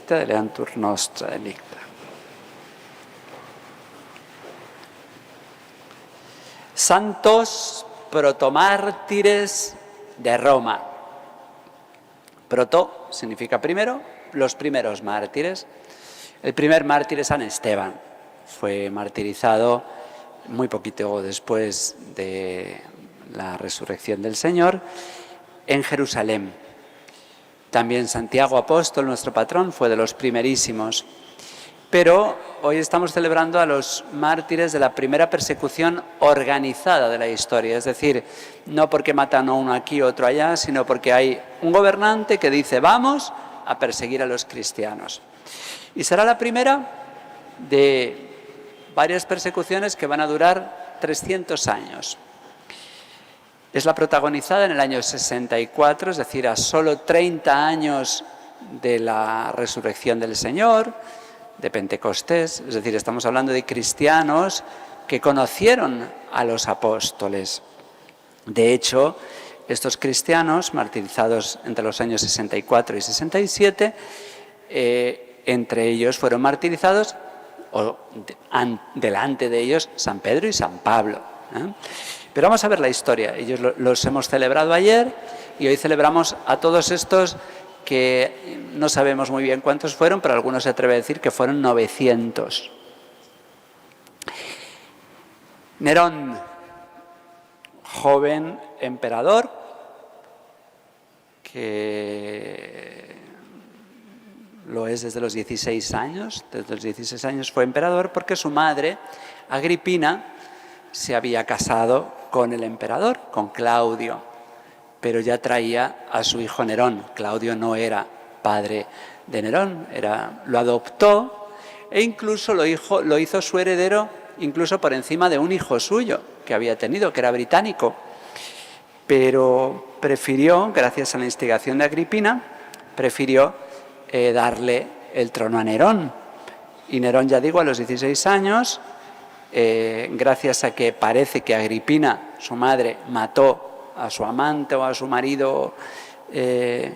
Benedicta, Eleantur Nostra Delicta. Santos protomártires de Roma. Proto significa primero, los primeros mártires. El primer mártir es San Esteban. Fue martirizado muy poquito después de la resurrección del Señor en Jerusalén. También Santiago Apóstol, nuestro patrón, fue de los primerísimos. Pero hoy estamos celebrando a los mártires de la primera persecución organizada de la historia. Es decir, no porque matan a uno aquí, otro allá, sino porque hay un gobernante que dice vamos a perseguir a los cristianos. Y será la primera de varias persecuciones que van a durar 300 años. Es la protagonizada en el año 64, es decir, a solo 30 años de la resurrección del Señor, de Pentecostés, es decir, estamos hablando de cristianos que conocieron a los apóstoles. De hecho, estos cristianos, martirizados entre los años 64 y 67, entre ellos fueron martirizados, o delante de ellos, San Pedro y San Pablo. Pero vamos a ver la historia. Ellos los hemos celebrado ayer y hoy celebramos a todos estos que no sabemos muy bien cuántos fueron, pero algunos se atreve a decir que fueron 900. Nerón, joven emperador, que lo es desde los 16 años. Desde los 16 años fue emperador porque su madre, Agripina, se había casado con el emperador, con Claudio, pero ya traía a su hijo Nerón. Claudio no era padre de Nerón, lo adoptó e incluso lo hizo su heredero, incluso por encima de un hijo suyo que había tenido, que era británico. Pero prefirió, gracias a la instigación de Agripina, darle el trono a Nerón. Y Nerón, ya digo, a los 16 años, gracias a que parece que Agripina, su madre, mató a su amante o a su marido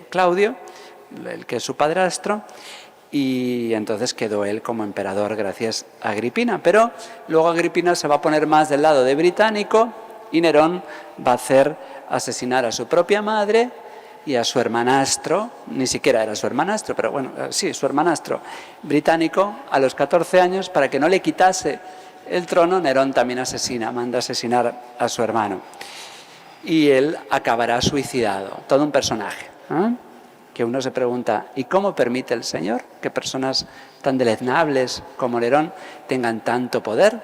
Claudio, el que es su padrastro, y entonces quedó él como emperador gracias a Agripina. Pero luego Agripina se va a poner más del lado de británico y Nerón va a hacer asesinar a su propia madre y a su hermanastro, ni siquiera era su hermanastro, pero bueno, sí, su hermanastro británico, a los 14 años, para que no le quitase el trono. Nerón también manda asesinar a su hermano. Y él acabará suicidado, todo un personaje, que uno se pregunta, ¿y cómo permite el Señor que personas tan deleznables como Nerón tengan tanto poder?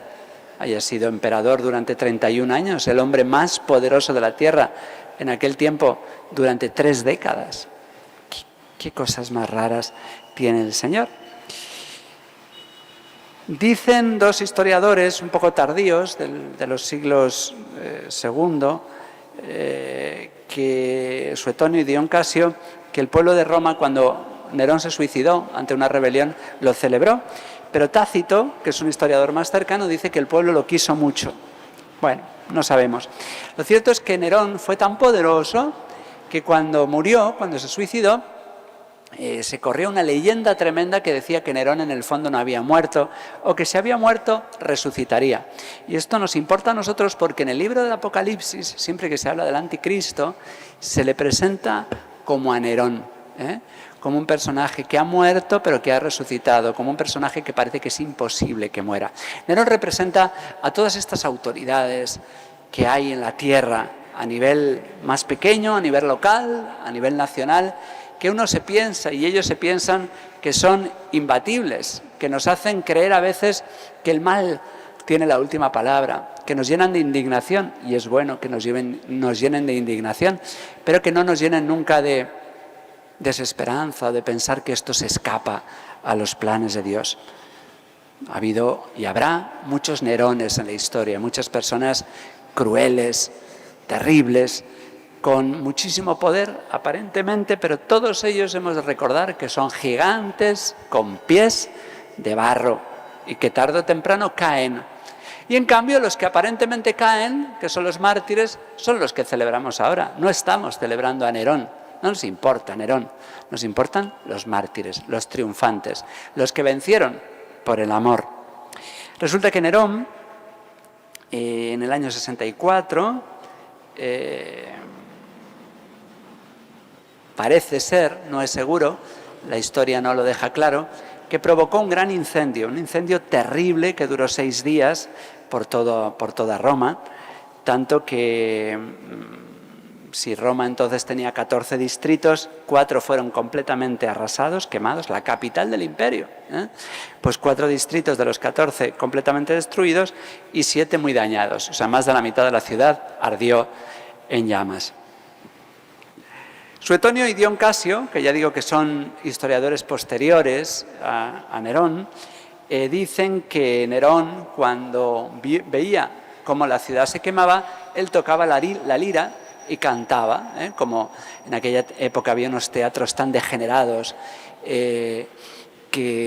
Haya sido emperador durante 31 años, el hombre más poderoso de la tierra en aquel tiempo durante 3 décadas. ¿Qué cosas más raras tiene el Señor? Dicen dos historiadores un poco tardíos de los siglos II, que Suetonio y Dion Casio, que el pueblo de Roma, cuando Nerón se suicidó ante una rebelión, lo celebró, pero Tácito, que es un historiador más cercano, dice que el pueblo lo quiso mucho. Bueno, no sabemos. Lo cierto es que Nerón fue tan poderoso que cuando murió, cuando se suicidó, se corrió una leyenda tremenda que decía que Nerón en el fondo no había muerto, o que si había muerto resucitaría. Y esto nos importa a nosotros porque en el libro del Apocalipsis, siempre que se habla del anticristo, se le presenta como a Nerón, como un personaje que ha muerto pero que ha resucitado, como un personaje que parece que es imposible que muera. Nerón representa a todas estas autoridades que hay en la tierra, a nivel más pequeño, a nivel local, a nivel nacional, que uno se piensa y ellos se piensan que son imbatibles, que nos hacen creer a veces que el mal tiene la última palabra, que nos llenan de indignación, y es bueno que nos llenen de indignación, pero que no nos llenen nunca de desesperanza, de pensar que esto se escapa a los planes de Dios. Ha habido y habrá muchos Nerones en la historia, muchas personas crueles, terribles, con muchísimo poder aparentemente, pero todos ellos hemos de recordar que son gigantes con pies de barro y que tarde o temprano caen. Y en cambio los que aparentemente caen, que son los mártires, son los que celebramos ahora. No estamos celebrando a Nerón, No nos importa Nerón, nos importan los mártires, los triunfantes, los que vencieron por el amor. Resulta que Nerón, en el año 64, parece ser, no es seguro, la historia no lo deja claro, que provocó un gran incendio, un incendio terrible que duró 6 días por toda Roma, tanto que si Roma entonces tenía 14 distritos, 4 fueron completamente arrasados, quemados, la capital del imperio, pues 4 distritos de los 14 completamente destruidos y 7 muy dañados, o sea, más de la mitad de la ciudad ardió en llamas. Suetonio y Dion Casio, que ya digo que son historiadores posteriores a Nerón, dicen que Nerón, cuando veía cómo la ciudad se quemaba, él tocaba la lira y cantaba, como en aquella época había unos teatros tan degenerados que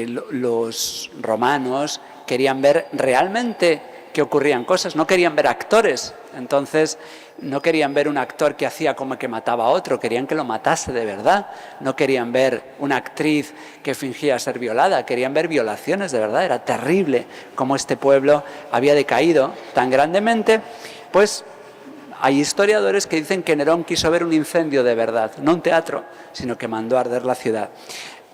los romanos querían ver realmente que ocurrían cosas, no querían ver actores. Entonces no querían ver un actor que hacía como que mataba a otro, querían que lo matase de verdad. No querían ver una actriz que fingía ser violada, querían ver violaciones de verdad. Era terrible cómo este pueblo había decaído tan grandemente. Pues hay historiadores que dicen que Nerón quiso ver un incendio de verdad, no un teatro, sino que mandó a arder la ciudad.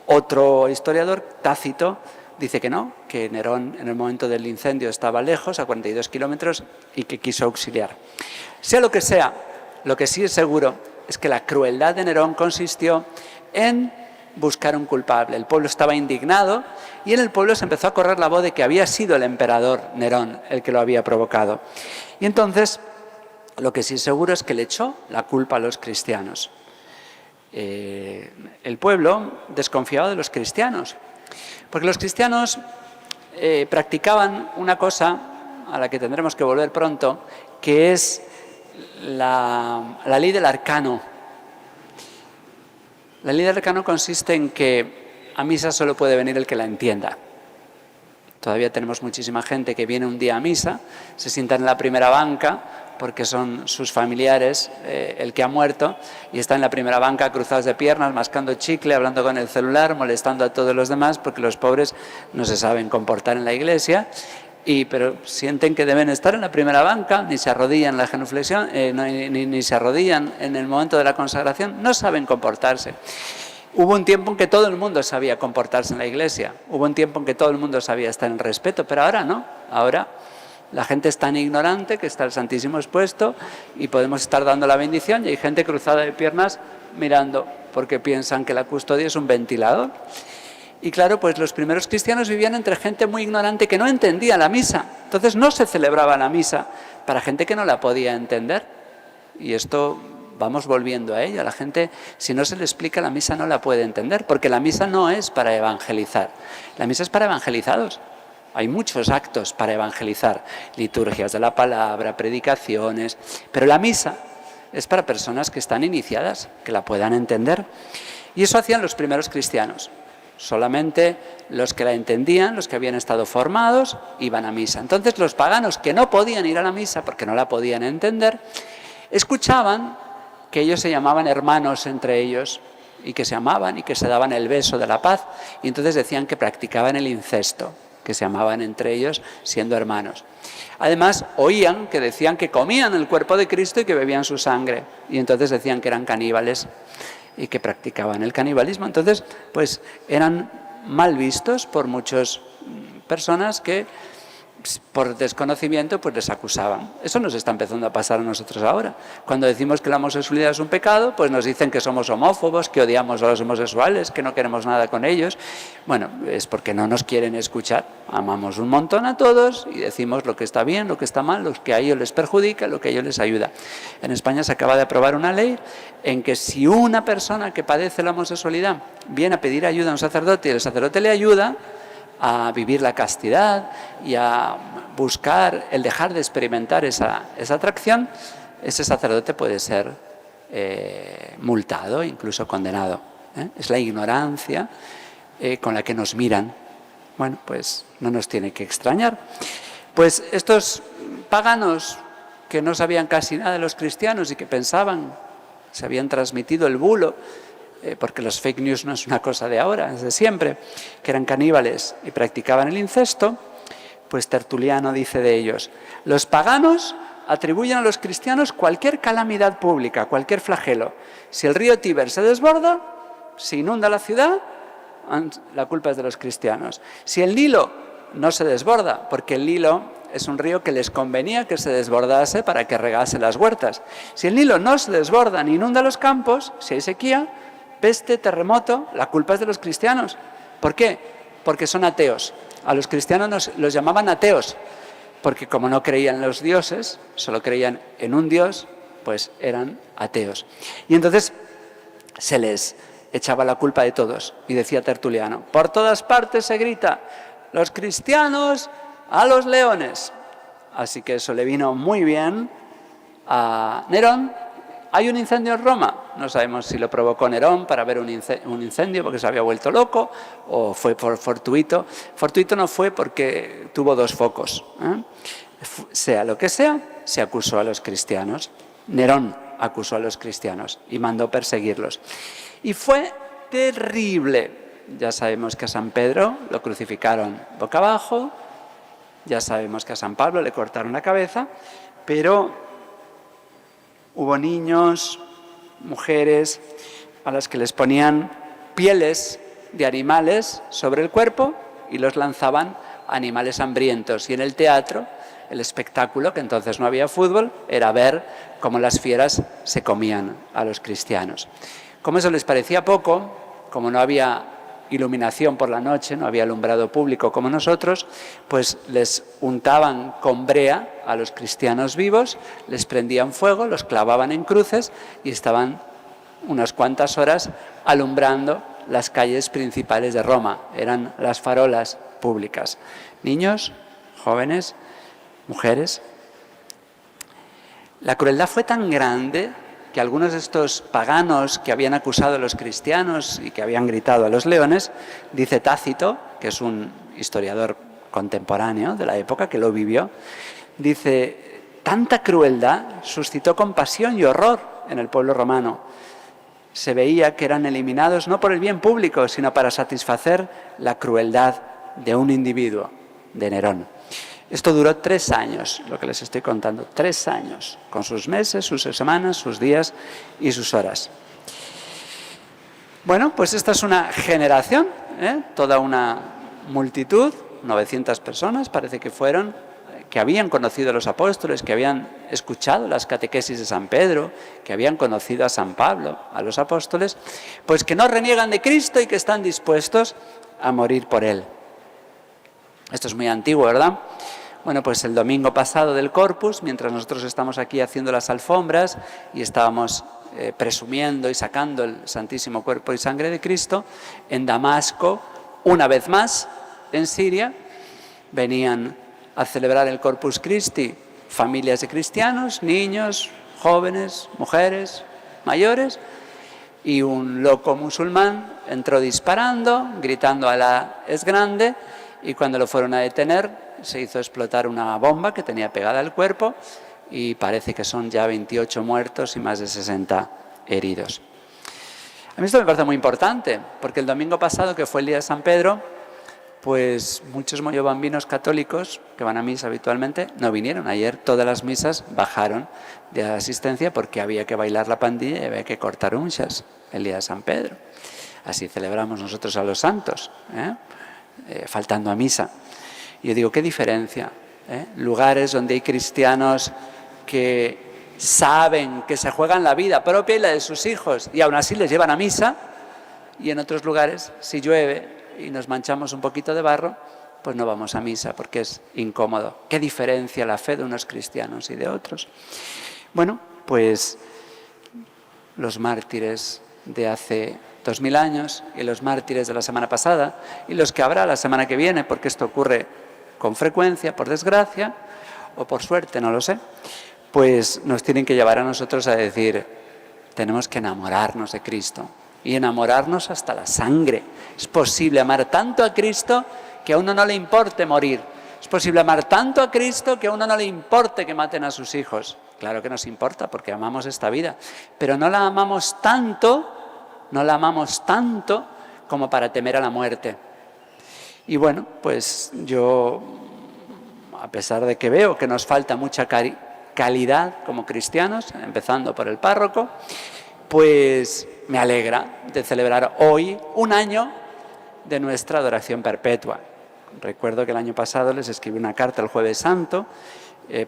Otro historiador, Tácito, dice que no, que Nerón en el momento del incendio estaba lejos, a 42 kilómetros, y que quiso auxiliar. Sea lo que sea, lo que sí es seguro es que la crueldad de Nerón consistió en buscar un culpable. El pueblo estaba indignado y en el pueblo se empezó a correr la voz de que había sido el emperador Nerón el que lo había provocado. Y entonces, lo que sí es seguro es que le echó la culpa a los cristianos. El pueblo desconfiaba de los cristianos, porque los cristianos practicaban una cosa a la que tendremos que volver pronto, que es la ley del arcano. La ley del arcano consiste en que a misa solo puede venir el que la entienda. Todavía tenemos muchísima gente que viene un día a misa, se sienta en la primera banca porque son sus familiares el que ha muerto y está en la primera banca cruzados de piernas, mascando chicle, hablando con el celular, molestando a todos los demás porque los pobres no se saben comportar en la iglesia, pero sienten que deben estar en la primera banca, ni se arrodillan en la genuflexión, ni se arrodillan en el momento de la consagración, no saben comportarse. Hubo un tiempo en que todo el mundo sabía comportarse en la iglesia, hubo un tiempo en que todo el mundo sabía estar en respeto, pero ahora no, ahora la gente es tan ignorante que está el Santísimo expuesto y podemos estar dando la bendición y hay gente cruzada de piernas mirando porque piensan que la custodia es un ventilador. Y claro, pues los primeros cristianos vivían entre gente muy ignorante que no entendía la misa. Entonces no se celebraba la misa para gente que no la podía entender. Y esto vamos volviendo a ello. A la gente, si no se le explica la misa, no la puede entender, porque la misa no es para evangelizar. La misa es para evangelizados. Hay muchos actos para evangelizar, liturgias de la palabra, predicaciones, pero la misa es para personas que están iniciadas, que la puedan entender. Y eso hacían los primeros cristianos. Solamente los que la entendían, los que habían estado formados, iban a misa. Entonces los paganos que no podían ir a la misa porque no la podían entender, escuchaban que ellos se llamaban hermanos entre ellos y que se amaban y que se daban el beso de la paz, y entonces decían que practicaban el incesto, que se amaban entre ellos siendo hermanos. Además, oían que decían que comían el cuerpo de Cristo y que bebían su sangre, y entonces decían que eran caníbales y que practicaban el canibalismo. Entonces, pues eran mal vistos por muchas personas que por desconocimiento pues les acusaban. Eso nos está empezando a pasar a nosotros ahora. Cuando decimos que la homosexualidad es un pecado, pues nos dicen que somos homófobos, que odiamos a los homosexuales, que no queremos nada con ellos. Bueno, es porque no nos quieren escuchar. Amamos un montón a todos y decimos lo que está bien, lo que está mal, lo que a ellos les perjudica, lo que a ellos les ayuda. En España se acaba de aprobar una ley en que si una persona que padece la homosexualidad viene a pedir ayuda a un sacerdote y el sacerdote le ayuda a vivir la castidad y a buscar el dejar de experimentar esa atracción, ese sacerdote puede ser multado, incluso condenado. Es la ignorancia con la que nos miran. Bueno, pues no nos tiene que extrañar. Pues estos paganos que no sabían casi nada de los cristianos y que pensaban se habían transmitido el bulo, porque los fake news no es una cosa de ahora, es de siempre, que eran caníbales y practicaban el incesto, pues Tertuliano dice de ellos: los paganos atribuyen a los cristianos cualquier calamidad pública, cualquier flagelo. Si el río Tíber se desborda, se inunda la ciudad, la culpa es de los cristianos. Si el Nilo no se desborda, porque el Nilo es un río que les convenía que se desbordase para que regase las huertas. Si el Nilo no se desborda ni inunda los campos, si hay sequía, peste, terremoto, la culpa es de los cristianos. ¿Por qué? Porque son ateos. A los cristianos los llamaban ateos, porque como no creían en los dioses, solo creían en un Dios, pues eran ateos. Y entonces se les echaba la culpa de todos. Y decía Tertuliano: por todas partes se grita, los cristianos a los leones. Así que eso le vino muy bien a Nerón. Hay un incendio en Roma, no sabemos si lo provocó Nerón para ver un incendio porque se había vuelto loco o fue por fortuito. Fortuito no fue porque tuvo dos focos. Sea lo que sea, se acusó a los cristianos. Nerón acusó a los cristianos y mandó perseguirlos. Y fue terrible. Ya sabemos que a San Pedro lo crucificaron boca abajo, ya sabemos que a San Pablo le cortaron la cabeza, pero hubo niños, mujeres, a las que les ponían pieles de animales sobre el cuerpo y los lanzaban a animales hambrientos. Y en el teatro, el espectáculo, que entonces no había fútbol, era ver cómo las fieras se comían a los cristianos. Como eso les parecía poco, como no había iluminación por la noche, no había alumbrado público como nosotros, pues les untaban con brea a los cristianos vivos, les prendían fuego, los clavaban en cruces y estaban unas cuantas horas alumbrando las calles principales de Roma. Eran las farolas públicas. Niños, jóvenes, mujeres. La crueldad fue tan grande que algunos de estos paganos que habían acusado a los cristianos y que habían gritado a los leones, dice Tácito, que es un historiador contemporáneo de la época que lo vivió, dice: tanta crueldad suscitó compasión y horror en el pueblo romano. Se veía que eran eliminados no por el bien público, sino para satisfacer la crueldad de un individuo, de Nerón. Esto duró 3 años, lo que les estoy contando, 3 años, con sus meses, sus semanas, sus días y sus horas. Bueno, pues esta es una generación, toda una multitud, 900 personas parece que fueron, que habían conocido a los apóstoles, que habían escuchado las catequesis de San Pedro, que habían conocido a San Pablo, a los apóstoles, pues que no reniegan de Cristo y que están dispuestos a morir por Él. Esto es muy antiguo, ¿verdad? Bueno, pues el domingo pasado del Corpus, mientras nosotros estamos aquí haciendo las alfombras y estábamos presumiendo y sacando el Santísimo Cuerpo y Sangre de Cristo, en Damasco, una vez más, en Siria, venían a celebrar el Corpus Christi familias de cristianos, niños, jóvenes, mujeres, mayores, y un loco musulmán entró disparando, gritando "Alá es grande", y cuando lo fueron a detener se hizo explotar una bomba que tenía pegada al cuerpo y parece que son ya 28 muertos y más de 60 heridos. A mí esto me parece muy importante, porque el domingo pasado, que fue el día de San Pedro, pues muchos moyobambinos católicos que van a misa habitualmente no vinieron. Ayer todas las misas bajaron de asistencia porque había que bailar la pandilla y había que cortar unchas el día de San Pedro. Así celebramos nosotros a los santos, faltando a misa. Y yo digo, ¿qué diferencia? Lugares donde hay cristianos que saben que se juegan la vida propia y la de sus hijos y aún así les llevan a misa, y en otros lugares, si llueve y nos manchamos un poquito de barro, pues no vamos a misa porque es incómodo. ¿Qué diferencia la fe de unos cristianos y de otros? Bueno, pues los mártires de hace 2000 años y los mártires de la semana pasada y los que habrá la semana que viene, porque esto ocurre con frecuencia, por desgracia o por suerte, no lo sé, pues nos tienen que llevar a nosotros a decir: tenemos que enamorarnos de Cristo y enamorarnos hasta la sangre. Es posible amar tanto a Cristo que a uno no le importe morir. Es posible amar tanto a Cristo que a uno no le importe que maten a sus hijos. Claro que nos importa porque amamos esta vida, pero no la amamos tanto como para temer a la muerte. Y bueno, pues yo, a pesar de que veo que nos falta mucha calidad como cristianos, empezando por el párroco, pues me alegra de celebrar hoy un año de nuestra adoración perpetua. Recuerdo que el año pasado les escribí una carta el Jueves Santo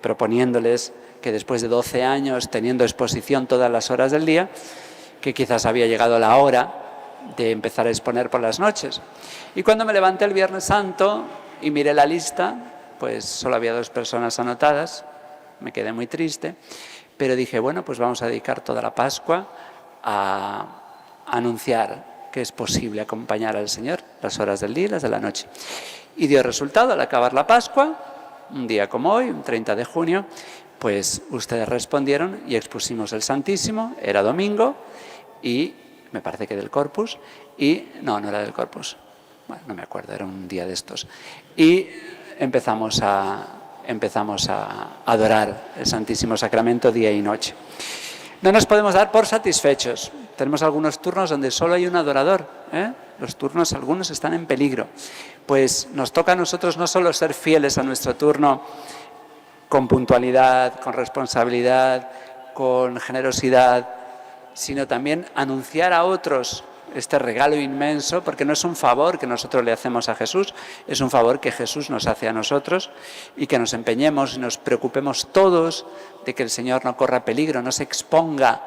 proponiéndoles que después de 12 años, teniendo exposición todas las horas del día, que quizás había llegado la hora de empezar a exponer por las noches. Y cuando me levanté el Viernes Santo y miré la lista, pues solo había 2 personas anotadas, me quedé muy triste, pero dije, bueno, pues vamos a dedicar toda la Pascua a anunciar que es posible acompañar al Señor las horas del día y las de la noche. Y dio resultado al acabar la Pascua, un día como hoy, un 30 de junio, pues ustedes respondieron y expusimos el Santísimo, era domingo, y me parece que del Corpus, y no era del Corpus, bueno, no me acuerdo, era un día de estos. Y empezamos a adorar el Santísimo Sacramento día y noche. No nos podemos dar por satisfechos. Tenemos algunos turnos donde solo hay un adorador, Los turnos, algunos están en peligro. Pues nos toca a nosotros no solo ser fieles a nuestro turno con puntualidad, con responsabilidad, con generosidad, sino también anunciar a otros este regalo inmenso, porque no es un favor que nosotros le hacemos a Jesús, es un favor que Jesús nos hace a nosotros, y que nos empeñemos y nos preocupemos todos de que el Señor no corra peligro, no se exponga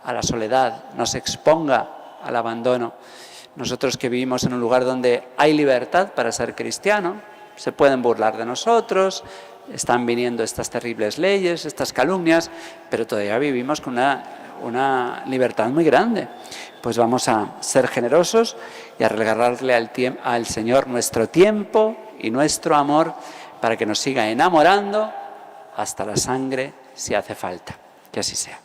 a la soledad, no se exponga al abandono. Nosotros que vivimos en un lugar donde hay libertad para ser cristiano, se pueden burlar de nosotros, están viniendo estas terribles leyes, estas calumnias, pero todavía vivimos con una libertad muy grande. Pues vamos a ser generosos y a regalarle al Señor nuestro tiempo y nuestro amor para que nos siga enamorando hasta la sangre si hace falta. Que así sea.